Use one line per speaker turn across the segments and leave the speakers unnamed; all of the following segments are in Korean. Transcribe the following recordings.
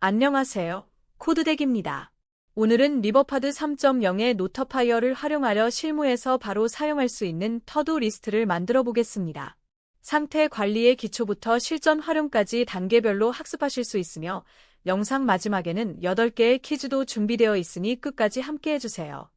안녕하세요. 코드덱입니다. 오늘은 리버파드 3.0의 노터파이어를 활용하여 실무에서 바로 사용할 수 있는 터두 리스트를 만들어 보겠습니다. 상태 관리의 기초부터 실전 활용까지 단계별로 학습하실 수 있으며 영상 마지막에는 8개의 퀴즈도 준비되어 있으니 끝까지 함께 해주세요.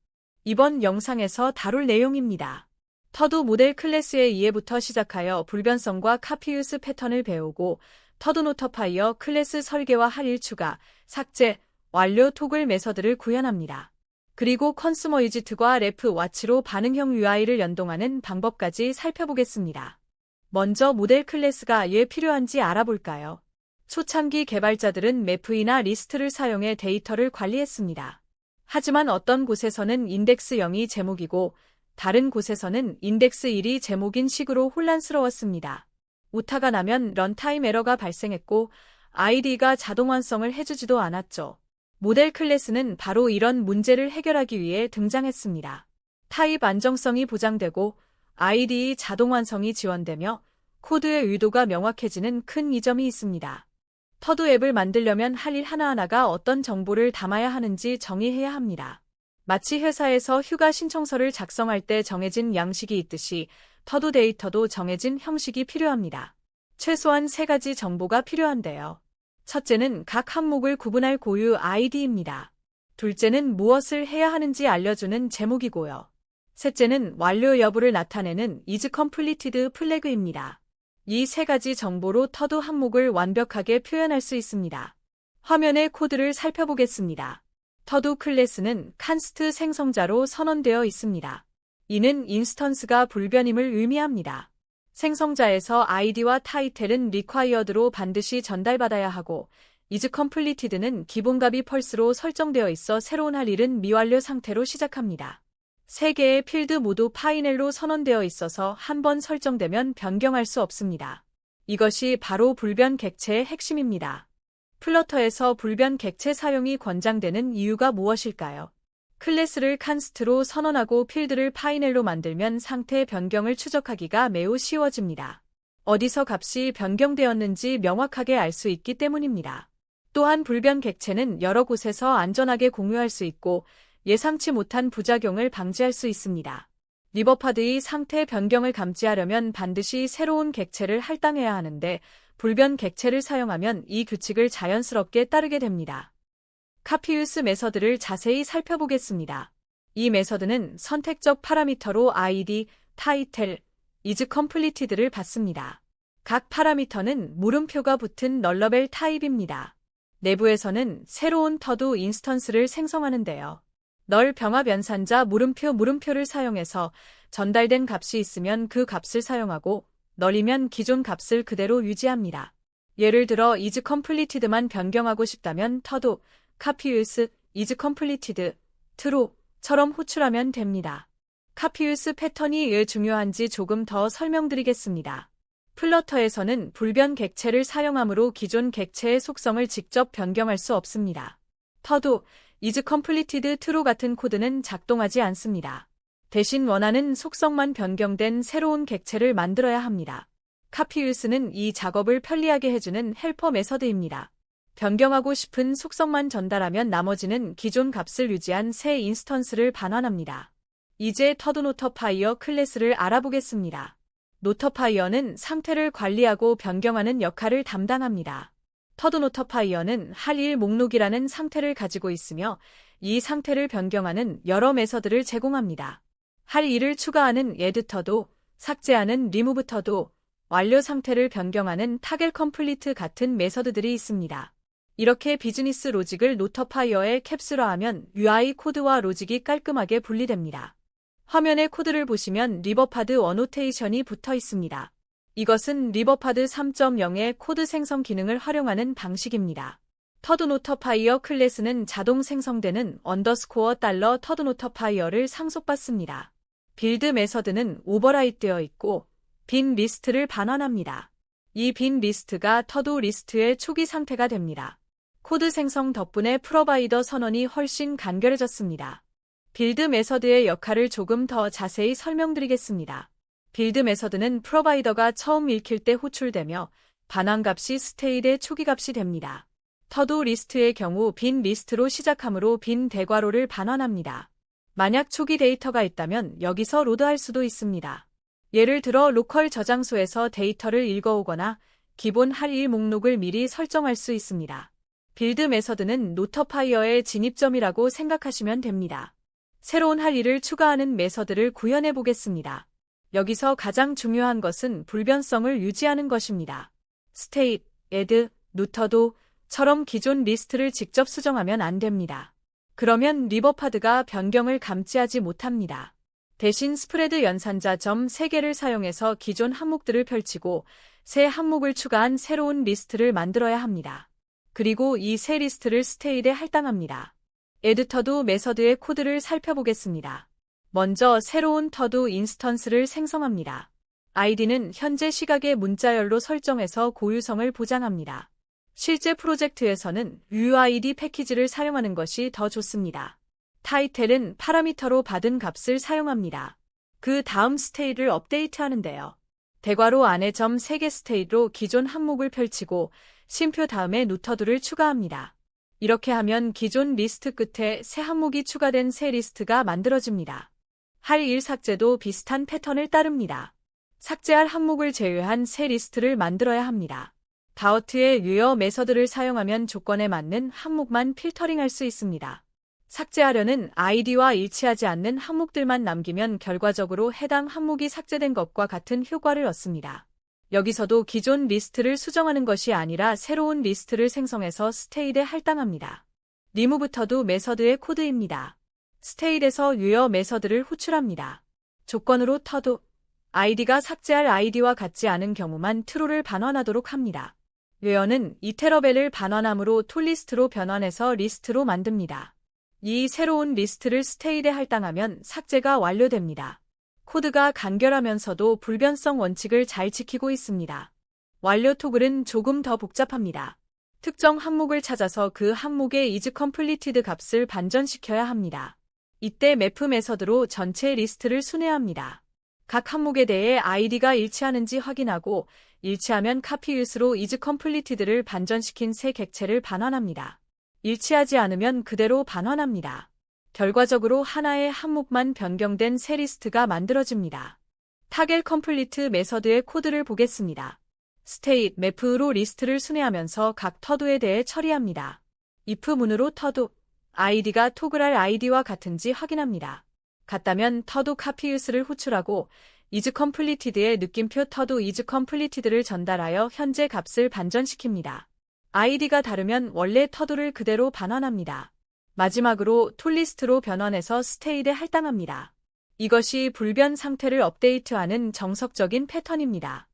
이번 영상에서 다룰 내용입니다. 터두 모델 클래스의 이해부터 시작하여 불변성과 카피유스 패턴을 배우고 터두 노터파이어 클래스 설계와 할 일 추가, 삭제, 완료 토글 메서드를 구현합니다. 그리고 컨슈머 위짓과 레프 와치로 반응형 UI를 연동하는 방법까지 살펴보겠습니다. 먼저 모델 클래스가 왜 필요한지 알아볼까요? 초창기 개발자들은 매프이나 리스트를 사용해 데이터를 관리했습니다. 하지만 어떤 곳에서는 인덱스 0이 제목이고 다른 곳에서는 인덱스 1이 제목인 식으로 혼란스러웠습니다. 오타가 나면 런타임 에러가 발생했고 IDE가 자동 완성을 해주지도 않았죠. 모델 클래스는 바로 이런 문제를 해결하기 위해 등장했습니다. 타입 안정성이 보장되고 IDE 자동 완성이 지원되며 코드의 의도가 명확해지는 큰 이점이 있습니다. 터두 앱을 만들려면 할 일 하나하나가 어떤 정보를 담아야 하는지 정의해야 합니다. 마치 회사에서 휴가 신청서를 작성할 때 정해진 양식이 있듯이 터두 데이터도 정해진 형식이 필요합니다. 최소한 3가지 정보가 필요한데요. 첫째는 각 항목을 구분할 고유 ID입니다. 둘째는 무엇을 해야 하는지 알려주는 제목이고요. 셋째는 완료 여부를 나타내는 is completed 플래그입니다. 이 3가지 정보로 터두 항목을 완벽하게 표현할 수 있습니다. 화면의 코드를 살펴보겠습니다. 터두 클래스는 칸스트 생성자로 선언되어 있습니다. 이는 인스턴스가 불변임을 의미합니다. 생성자에서 ID와 타이틀은 required로 반드시 전달받아야 하고 is completed는 기본값이 펄스로 설정되어 있어 새로운 할 일은 미완료 상태로 시작합니다. 3개의 필드 모두 파이넬로 선언되어 있어서 한 번 설정되면 변경할 수 없습니다. 이것이 바로 불변 객체의 핵심입니다. 플러터에서 불변 객체 사용이 권장되는 이유가 무엇일까요? 클래스를 칸스트로 선언하고 필드를 파이넬로 만들면 상태 변경을 추적하기가 매우 쉬워집니다. 어디서 값이 변경되었는지 명확하게 알 수 있기 때문입니다. 또한 불변 객체는 여러 곳에서 안전하게 공유할 수 있고 예상치 못한 부작용을 방지할 수 있습니다. 리버파드의 상태 변경을 감지하려면 반드시 새로운 객체를 할당해야 하는데 불변 객체를 사용하면 이 규칙을 자연스럽게 따르게 됩니다. 카피유스 메서드를 자세히 살펴보겠습니다. 이 메서드는 선택적 파라미터로 ID, 타이틀, is completed를 받습니다. 각 파라미터는 물음표가 붙은 널러벨 타입입니다. 내부에서는 새로운 터두 인스턴스를 생성하는데요. 널 병합 연산자 물음표를 사용해서 전달된 값이 있으면 그 값을 사용하고 널이면 기존 값을 그대로 유지합니다. 예를 들어 is completed만 변경하고 싶다면 터두 카피유스 is completed true처럼 호출하면 됩니다. 카피유스 패턴이 왜 중요한지 조금 더 설명드리겠습니다. 플러터에서는 불변 객체를 사용하므로 기존 객체의 속성을 직접 변경할 수 없습니다. 터두 is completed true 같은 코드는 작동하지 않습니다. 대신 원하는 속성만 변경된 새로운 객체를 만들어야 합니다. 카피유스는 이 작업을 편리하게 해주는 헬퍼 메서드입니다. 변경하고 싶은 속성만 전달하면 나머지는 기존 값을 유지한 새 인스턴스를 반환합니다. 이제 터두 노터파이어 클래스를 알아보겠습니다. 노터파이어는 상태를 관리하고 변경하는 역할을 담당합니다. 터두 노터파이어는 할 일 목록이라는 상태를 가지고 있으며 이 상태를 변경하는 여러 메서드를 제공합니다. 할 일을 추가하는 add 터두, 삭제하는 remove 터두, 완료 상태를 변경하는 toggle complete 같은 메서드들이 있습니다. 이렇게 비즈니스 로직을 노터파이어에 캡슐화하면 UI 코드와 로직이 깔끔하게 분리됩니다. 화면의 코드를 보시면 리버파드 어노테이션이 붙어 있습니다. 이것은 리버파드 3.0의 코드 생성 기능을 활용하는 방식입니다. 터두 노터파이어 클래스는 자동 생성되는 $_ 터두 노터파이어를 상속받습니다. 빌드 메서드는 오버라이드되어 있고 빈 리스트를 반환합니다. 이 빈 리스트가 터두 리스트의 초기 상태가 됩니다. 코드 생성 덕분에 프로바이더 선언이 훨씬 간결해졌습니다. 빌드 메서드의 역할을 조금 더 자세히 설명드리겠습니다. 빌드 메서드는 프로바이더가 처음 읽힐 때 호출되며 반환값이 스테이트의 초기값이 됩니다. 터도 리스트의 경우 빈 리스트로 시작하므로 빈 대괄호를 반환합니다. 만약 초기 데이터가 있다면 여기서 로드할 수도 있습니다. 예를 들어 로컬 저장소에서 데이터를 읽어오거나 기본 할 일 목록을 미리 설정할 수 있습니다. 빌드 메서드는 노터파이어의 진입점이라고 생각하시면 됩니다. 새로운 할 일을 추가하는 메서드를 구현해 보겠습니다. 여기서 가장 중요한 것은 불변성을 유지하는 것입니다. state, add, 노터도처럼 기존 리스트를 직접 수정하면 안 됩니다. 그러면 리버파드가 변경을 감지하지 못합니다. 대신 스프레드 연산자 점 3개를 사용해서 기존 항목들을 펼치고 새 항목을 추가한 새로운 리스트를 만들어야 합니다. 그리고 이 새 리스트를 스테이트에 할당합니다. 에드터도 메서드의 코드를 살펴보겠습니다. 먼저 새로운 터도 인스턴스를 생성합니다. 아이디는 현재 시각의 문자열로 설정해서 고유성을 보장합니다. 실제 프로젝트에서는 UID 패키지를 사용하는 것이 더 좋습니다. 타이틀은 파라미터로 받은 값을 사용합니다. 그 다음 스테이트를 업데이트하는데요. 대괄호 안에 점 3개 스테이트로 기존 항목을 펼치고 쉼표 다음에 노터도를 추가합니다. 이렇게 하면 기존 리스트 끝에 새 항목이 추가된 새 리스트가 만들어집니다. 할 일 삭제도 비슷한 패턴을 따릅니다. 삭제할 항목을 제외한 새 리스트를 만들어야 합니다. 다우트의 유어 메서드를 사용하면 조건에 맞는 항목만 필터링할 수 있습니다. 삭제하려는 아이디와 일치하지 않는 항목들만 남기면 결과적으로 해당 항목이 삭제된 것과 같은 효과를 얻습니다. 여기서도 기존 리스트를 수정하는 것이 아니라 새로운 리스트를 생성해서 스테이트에 할당합니다. 리무부터도 메서드의 코드입니다. 스테이트에서 유어 메서드를 호출합니다. 조건으로 터도 아이디가 삭제할 아이디와 같지 않은 경우만 true를 반환하도록 합니다. 웨어는 이테러벨을 반환함으로 톨리스트로 변환해서 리스트로 만듭니다. 이 새로운 리스트를 스테이트에 할당하면 삭제가 완료됩니다. 코드가 간결하면서도 불변성 원칙을 잘 지키고 있습니다. 완료 토글은 조금 더 복잡합니다. 특정 항목을 찾아서 그 항목의 isCompleted 값을 반전시켜야 합니다. 이때 map 메서드로 전체 리스트를 순회합니다. 각 항목에 대해 아이디가 일치하는지 확인하고 일치하면 copyUse로 isCompleted를 반전시킨 새 객체를 반환합니다. 일치하지 않으면 그대로 반환합니다. 결과적으로 하나의 항목만 변경된 새 리스트가 만들어집니다. 타겟 컴플리트 메서드의 코드를 보겠습니다. state, map로 리스트를 순회하면서 각 터도에 대해 처리합니다. if 문으로 터도, 아이디가 토글할 아이디와 같은지 확인합니다. 같다면 터도 copyUse를 호출하고 isCompleted의 느낌표 터도 isCompleted를 전달하여 현재 값을 반전시킵니다. 아이디가 다르면 원래 터도를 그대로 반환합니다. 마지막으로 톨리스트로 변환해서 스테이트에 할당합니다. 이것이 불변 상태를 업데이트하는 정석적인 패턴입니다.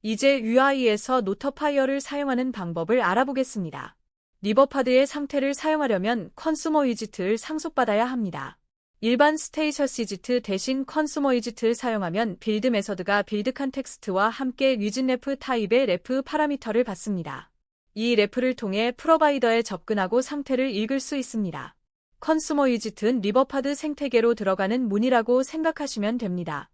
이제 UI에서 노터파이어를 사용하는 방법을 알아보겠습니다. 리버파드의 상태를 사용하려면 컨슈머 위짓을 상속받아야 합니다. 일반 스테이셔스 위짓 대신 컨슈머 위짓을 사용하면 빌드 메서드가 빌드 컨텍스트와 함께 위짓레프 타입의 레프 파라미터를 받습니다. 이 레프를 통해 프로바이더에 접근하고 상태를 읽을 수 있습니다. 컨슈머 위짓은 리버파드 생태계로 들어가는 문이라고 생각하시면 됩니다.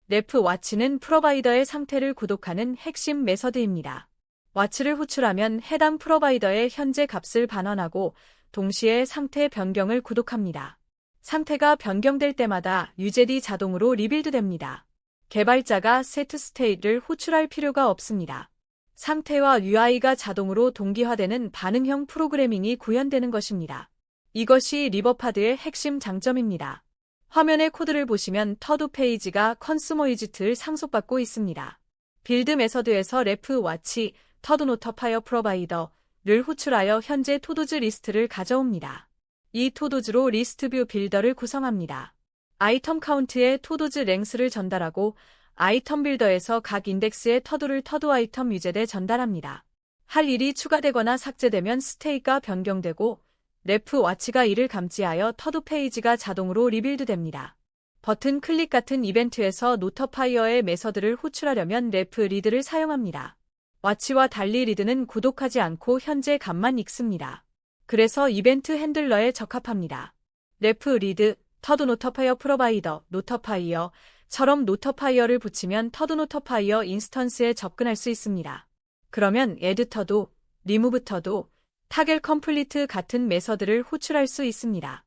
레프 와치는 프로바이더의 상태를 구독하는 핵심 메서드입니다. 와치를 호출하면 해당 프로바이더의 현재 값을 반환하고 동시에 상태 변경을 구독합니다. 상태가 변경될 때마다 UZD 자동으로 리빌드됩니다. 개발자가 set state를 호출할 필요가 없습니다. 상태와 UI가 자동으로 동기화되는 반응형 프로그래밍이 구현되는 것입니다. 이것이 리버파드의 핵심 장점입니다. 화면의 코드를 보시면 터도 페이지가 컨슈머 위짓을 상속받고 있습니다. 빌드 메서드에서 레프 와치, 터도 노터파이어 프로바이더를 호출하여 현재 토도즈 리스트를 가져옵니다. 이 토도즈로 리스트 뷰 빌더를 구성합니다. 아이템 카운트에 토도즈 랭스를 전달하고 아이템 빌더에서 각 인덱스의 터도를 터도 아이템 위젯에 전달합니다. 할 일이 추가되거나 삭제되면 스테이트가 변경되고 레프 와치가 이를 감지하여 터도 페이지가 자동으로 리빌드됩니다. 버튼 클릭 같은 이벤트에서 노터파이어의 메서드를 호출하려면 레프 리드를 사용합니다. 와치와 달리 리드는 구독하지 않고 현재 값만 읽습니다. 그래서 이벤트 핸들러에 적합합니다. 레프 리드, 터도 노터파이어 프로바이더, 노터파이어처럼 노터파이어를 붙이면 터도 노터파이어 인스턴스에 접근할 수 있습니다. 그러면 add 터도, remove 터도, 타겟 컴플리트 같은 메서드를 호출할 수 있습니다.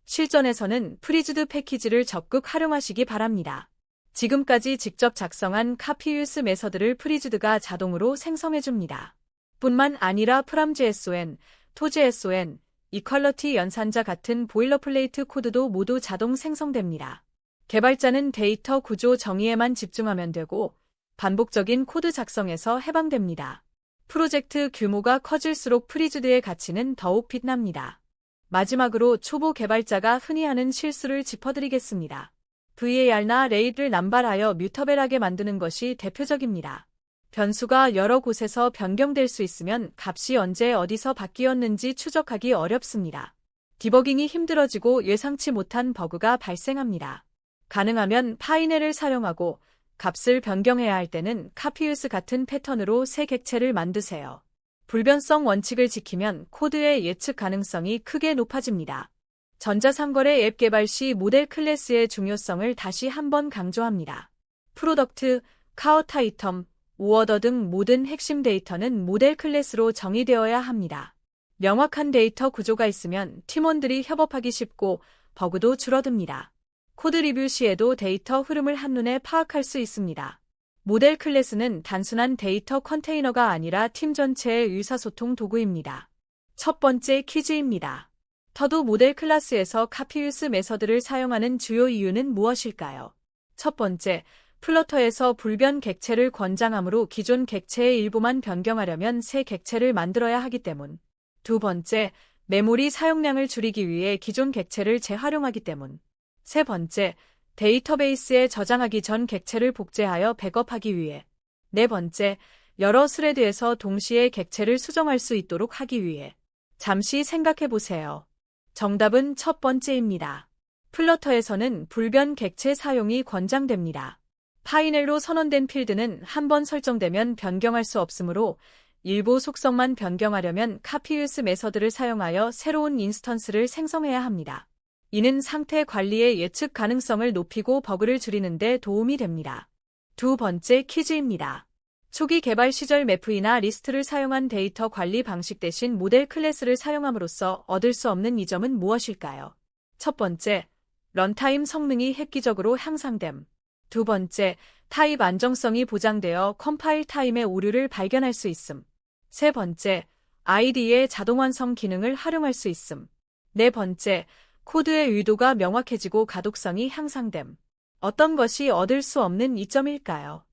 실전에서는 프리즈드 패키지를 적극 활용하시기 바랍니다. 지금까지 직접 작성한 카피유스 메서드를 프리즈드가 자동으로 생성해줍니다. 뿐만 아니라 프람JSON, 토JSON, 이퀄러티 연산자 같은 보일러플레이트 코드도 모두 자동 생성됩니다. 개발자는 데이터 구조 정의에만 집중하면 되고 반복적인 코드 작성에서 해방됩니다. 프로젝트 규모가 커질수록 프리즈드의 가치는 더욱 빛납니다. 마지막으로 초보 개발자가 흔히 하는 실수를 짚어드리겠습니다. VAR나 RAID를 남발하여 뮤터벨하게 만드는 것이 대표적입니다. 변수가 여러 곳에서 변경될 수 있으면 값이 언제 어디서 바뀌었는지 추적하기 어렵습니다. 디버깅이 힘들어지고 예상치 못한 버그가 발생합니다. 가능하면 파이넬을 사용하고 값을 변경해야 할 때는 카피유스 같은 패턴으로 새 객체를 만드세요. 불변성 원칙을 지키면 코드의 예측 가능성이 크게 높아집니다. 전자상거래 앱 개발 시 모델 클래스의 중요성을 다시 한번 강조합니다. 프로덕트, 카웃 아이텀, 오어더 등 모든 핵심 데이터는 모델 클래스로 정의되어야 합니다. 명확한 데이터 구조가 있으면 팀원들이 협업하기 쉽고 버그도 줄어듭니다. 코드 리뷰 시에도 데이터 흐름을 한눈에 파악할 수 있습니다. 모델 클래스는 단순한 데이터 컨테이너가 아니라 팀 전체의 의사소통 도구입니다. 첫 번째 퀴즈입니다. 터드 모델 클래스에서 카피유스 메서드를 사용하는 주요 이유는 무엇일까요? 첫 번째, 플러터에서 불변 객체를 권장하므로 기존 객체의 일부만 변경하려면 새 객체를 만들어야 하기 때문. 두 번째, 메모리 사용량을 줄이기 위해 기존 객체를 재활용하기 때문. 세 번째, 데이터베이스에 저장하기 전 객체를 복제하여 백업하기 위해. 네 번째, 여러 스레드에서 동시에 객체를 수정할 수 있도록 하기 위해. 잠시 생각해 보세요. 정답은 첫 번째입니다. 플러터에서는 불변 객체 사용이 권장됩니다. 파이넬로 선언된 필드는 한 번 설정되면 변경할 수 없으므로 일부 속성만 변경하려면 카피유스 메서드를 사용하여 새로운 인스턴스를 생성해야 합니다. 이는 상태 관리의 예측 가능성을 높이고 버그를 줄이는 데 도움이 됩니다. 두 번째 퀴즈입니다. 초기 개발 시절 매프이나 리스트를 사용한 데이터 관리 방식 대신 모델 클래스를 사용함으로써 얻을 수 없는 이점은 무엇일까요? 첫 번째, 런타임 성능이 획기적으로 향상됨. 두 번째, 타입 안정성이 보장되어 컴파일 타임의 오류를 발견할 수 있음. 세 번째, IDE의 자동 완성 기능을 활용할 수 있음. 네 번째, 코드의 의도가 명확해지고 가독성이 향상됨. 어떤 것이 얻을 수 없는 이점일까요?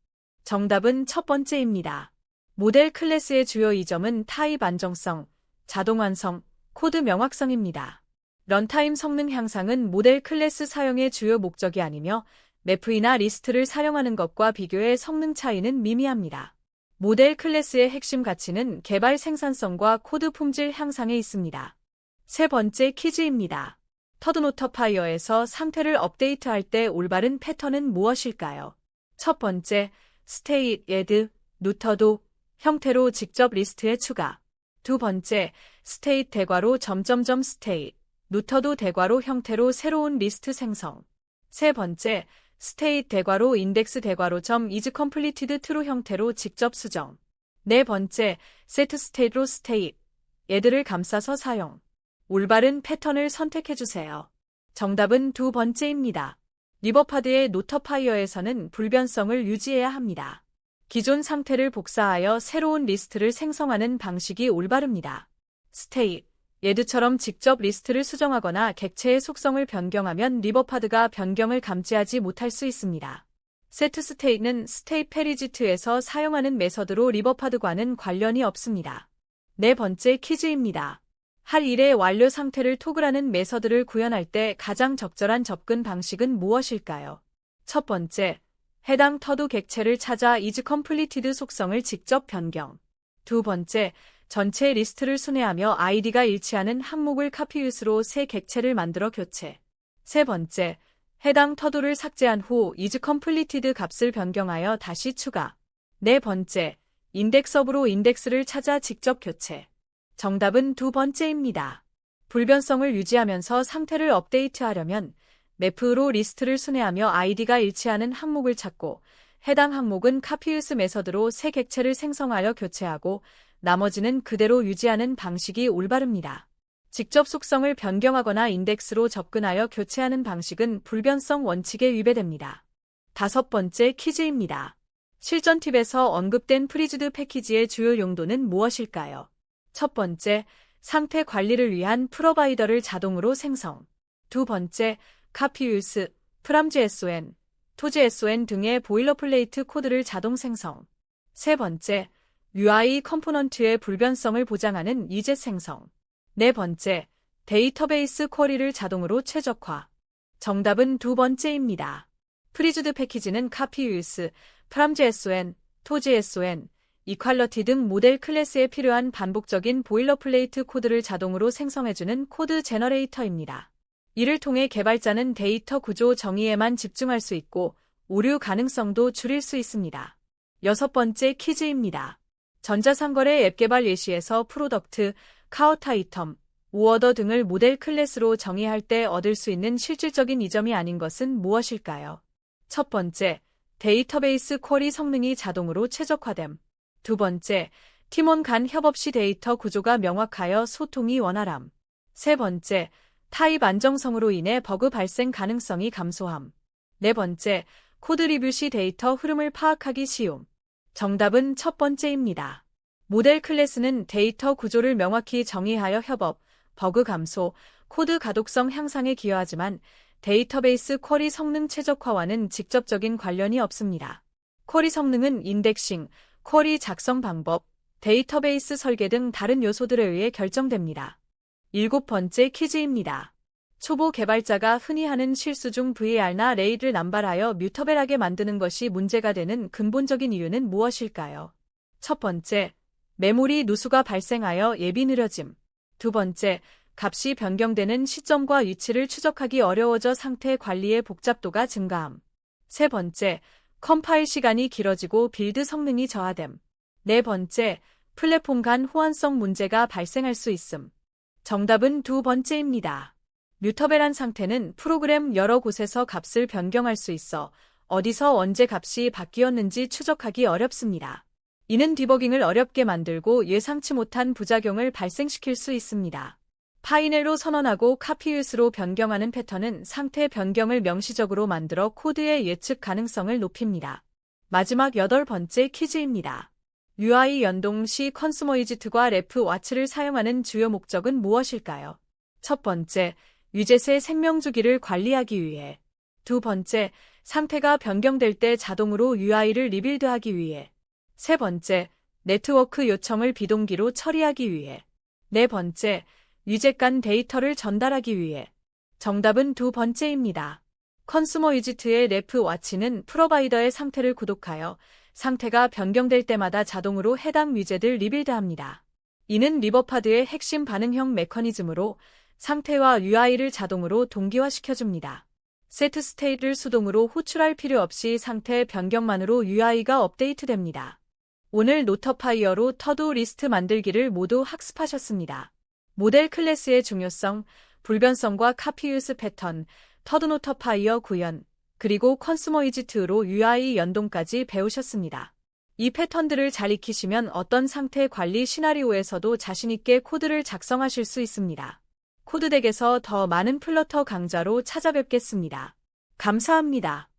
정답은 첫 번째입니다. 모델 클래스의 주요 이점은 타입 안정성, 자동 완성, 코드 명확성입니다. 런타임 성능 향상은 모델 클래스 사용의 주요 목적이 아니며 매프이나 리스트를 사용하는 것과 비교해 성능 차이는 미미합니다. 모델 클래스의 핵심 가치는 개발 생산성과 코드 품질 향상에 있습니다. 세 번째 퀴즈입니다. 터드 노터파이어에서 상태를 업데이트할 때 올바른 패턴은 무엇일까요? 첫 번째, 스테이트, 에드, 누터도 형태로 직접 리스트에 추가. 두 번째, 스테이트 대괄호 점점점 스테이트, 누터도 대괄호 형태로 새로운 리스트 생성. 세 번째, 스테이트 대괄호 인덱스 대괄호 점 is completed true 형태로 직접 수정. 네 번째, set state로 state, 얘들을 감싸서 사용. 올바른 패턴을 선택해주세요. 정답은 두 번째입니다. 리버파드의 노터파이어에서는 불변성을 유지해야 합니다. 기존 상태를 복사하여 새로운 리스트를 생성하는 방식이 올바릅니다. state, 얘들처럼 직접 리스트를 수정하거나 객체의 속성을 변경하면 리버파드가 변경을 감지하지 못할 수 있습니다. setState는 state 페리지트에서 사용하는 메서드로 리버파드과는 관련이 없습니다. 네 번째 퀴즈입니다. 할 일의 완료 상태를 토글하는 메서드를 구현할 때 가장 적절한 접근 방식은 무엇일까요? 첫 번째, 해당 터드 객체를 찾아 is completed 속성을 직접 변경. 두 번째, 전체 리스트를 순회하며 아이디가 일치하는 항목을 카피유스로 새 객체를 만들어 교체. 세 번째, 해당 터드를 삭제한 후 is completed 값을 변경하여 다시 추가. 네 번째, 인덱서브로 인덱스를 찾아 직접 교체. 정답은 두 번째입니다. 불변성을 유지하면서 상태를 업데이트하려면 매프로 리스트를 순회하며 아이디가 일치하는 항목을 찾고 해당 항목은 카피유스 메서드로 새 객체를 생성하여 교체하고 나머지는 그대로 유지하는 방식이 올바릅니다. 직접 속성을 변경하거나 인덱스로 접근하여 교체하는 방식은 불변성 원칙에 위배됩니다. 5번째 퀴즈입니다. 실전 팁에서 언급된 프리즈드 패키지의 주요 용도는 무엇일까요? 첫 번째, 상태 관리를 위한 프로바이더를 자동으로 생성. 두 번째, 카피유스, 프람즈SON, 토즈SON 등의 보일러플레이트 코드를 자동 생성. 세 번째, UI 컴포넌트의 불변성을 보장하는 이젯 생성. 네 번째, 데이터베이스 쿼리를 자동으로 최적화. 정답은 두 번째입니다. 프리즈드 패키지는 카피유스, 프람즈SON, 토즈SON, 이퀄러티 등 모델 클래스에 필요한 반복적인 보일러플레이트 코드를 자동으로 생성해주는 코드 제너레이터입니다. 이를 통해 개발자는 데이터 구조 정의에만 집중할 수 있고 오류 가능성도 줄일 수 있습니다. 6번째 퀴즈입니다. 전자상거래 앱 개발 예시에서 프로덕트, 카우트 아이템, 오어더 등을 모델 클래스로 정의할 때 얻을 수 있는 실질적인 이점이 아닌 것은 무엇일까요? 첫 번째, 데이터베이스 쿼리 성능이 자동으로 최적화됨. 두 번째, 팀원 간 협업 시 데이터 구조가 명확하여 소통이 원활함. 세 번째, 타입 안정성으로 인해 버그 발생 가능성이 감소함. 네 번째, 코드 리뷰 시 데이터 흐름을 파악하기 쉬움. 정답은 첫 번째입니다. 모델 클래스는 데이터 구조를 명확히 정의하여 협업, 버그 감소, 코드 가독성 향상에 기여하지만 데이터베이스 쿼리 성능 최적화와는 직접적인 관련이 없습니다. 쿼리 성능은 인덱싱, 쿼리 작성 방법, 데이터베이스 설계 등 다른 요소들에 의해 결정됩니다. 7번째 퀴즈입니다. 초보 개발자가 흔히 하는 실수 중 VAR나 RAID를 남발하여 뮤터벨하게 만드는 것이 문제가 되는 근본적인 이유는 무엇일까요? 첫 번째, 메모리 누수가 발생하여 앱이 느려짐. 두 번째, 값이 변경되는 시점과 위치를 추적하기 어려워져 상태 관리의 복잡도가 증가함. 세 번째, 컴파일 시간이 길어지고 빌드 성능이 저하됨. 네 번째, 플랫폼 간 호환성 문제가 발생할 수 있음. 정답은 두 번째입니다. 뮤터벨한 상태는 프로그램 여러 곳에서 값을 변경할 수 있어 어디서 언제 값이 바뀌었는지 추적하기 어렵습니다. 이는 디버깅을 어렵게 만들고 예상치 못한 부작용을 발생시킬 수 있습니다. 파이넬로 선언하고 카피유스로 변경하는 패턴은 상태 변경을 명시적으로 만들어 코드의 예측 가능성을 높입니다. 마지막 8번째 퀴즈입니다. UI 연동 시 컨스머이지트과 레프 와츠를 사용하는 주요 목적은 무엇일까요? 첫 번째, 위젯의 생명주기를 관리하기 위해. 두 번째, 상태가 변경될 때 자동으로 UI를 리빌드하기 위해. 세 번째, 네트워크 요청을 비동기로 처리하기 위해. 네 번째, 위젯 간 데이터를 전달하기 위해. 정답은 두 번째입니다. 컨슈머 위지트의 레프 와치는 프로바이더의 상태를 구독하여 상태가 변경될 때마다 자동으로 해당 위젯을 리빌드합니다. 이는 리버파드의 핵심 반응형 메커니즘으로 상태와 UI를 자동으로 동기화시켜줍니다. 세트 스테이트를 수동으로 호출할 필요 없이 상태 변경만으로 UI가 업데이트됩니다. 오늘 노터파이어로 터두 리스트 만들기를 모두 학습하셨습니다. 모델 클래스의 중요성, 불변성과 카피유스 패턴, 터드 노터파이어 구현, 그리고 컨슈머 위지트로 UI 연동까지 배우셨습니다. 이 패턴들을 잘 익히시면 어떤 상태 관리 시나리오에서도 자신있게 코드를 작성하실 수 있습니다. 코드덱에서 더 많은 플러터 강좌로 찾아뵙겠습니다. 감사합니다.